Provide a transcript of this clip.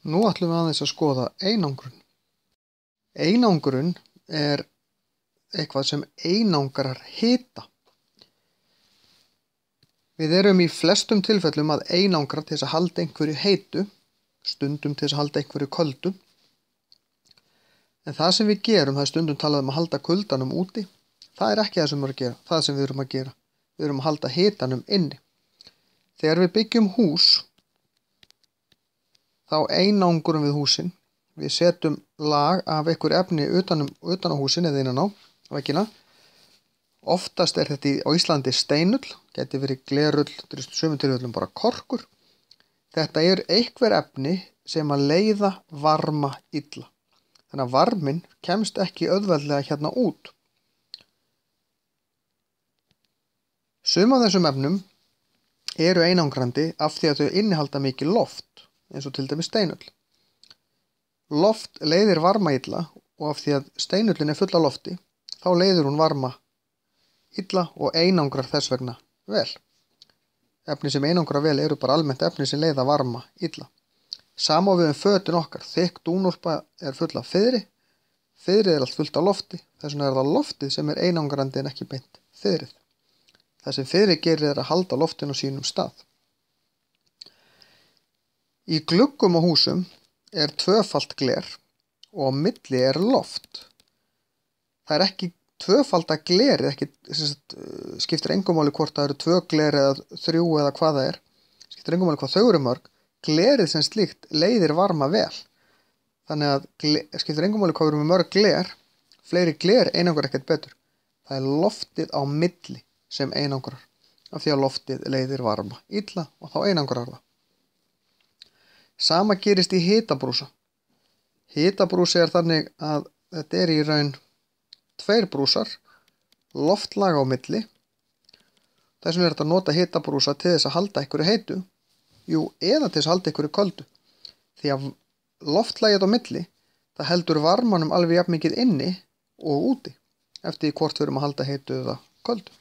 Nú ætlum við aðeins að skoða einangrun. Einangrun er eitthvað sem einangrar hita. Við erum í flestum tilfellum að einangra til þess að halda einhverju heitu, stundum til þess að halda einhverju köldu. En það sem við gerum, það er stundum talað um að halda kuldanum úti, það er ekki það sem við erum að gera, það sem við erum að gera. Við erum að halda hitanum inni. Þegar við byggjum hús, þá einangrum við húsin. Við setjum lag af einhverju efni utan á húsin eða innan á veggina. Oftast er þetta á Íslandi steinull, geti verið glerull, þetta er í sumum tilfellum bara korkur. Þetta er einhver efni sem að leiða varma illa. Þannig að varminn kemst ekki auðveldlega hérna út. Sum af þessum efnum eru einangrandi af því að þau innihalda mikið loft, eins og til dæmis steinull. Loft leiðir varma illa og af því að steinullin er full af lofti, þá leiðir hún varma illa og einangrar þess vegna vel. Efni sem einangra vel eru bara almennt efni sem leiða varma illa. Sama við fötin okkar, þykk dúnúlpa er full af fiðri, fiðrið er allt fullt af lofti, þess vegna er það loftið sem er einangrandi en ekki beint fiðrið. Það sem fiðrið gerir er að halda loftinu á sínum stað. Í gluggum á húsum er tvöfalt gler og á milli er loft. Það er ekki tvöfalda glerið, skiptir engu máli hvort það eru 2 gler eða 3 eða hvað það er. Skiptir engu máli hvað þau eru mörg. Glerið sem slíkt leiðir varma vel. Þannig að skiptir engu máli hvað við erum með mörg gler. Fleiri gler einangrar ekkert betur. Það er loftið á milli sem einangrar. Af því að loftið leiðir varma illa og þá einangrar það. Sama gerist í hitabrúsa. Hitabrúsi er þannig að þetta er í raun 2 brúsar, loftlag á milli. Þess vegna er þetta að nota hitabrúsa til þess að halda einhverju heitu, eða til þess að halda einhverju köldu. Því að loftlagið á milli, það heldur varmanum alveg jafn mikið inni og úti, eftir hvort við erum að halda heitu eða köldu.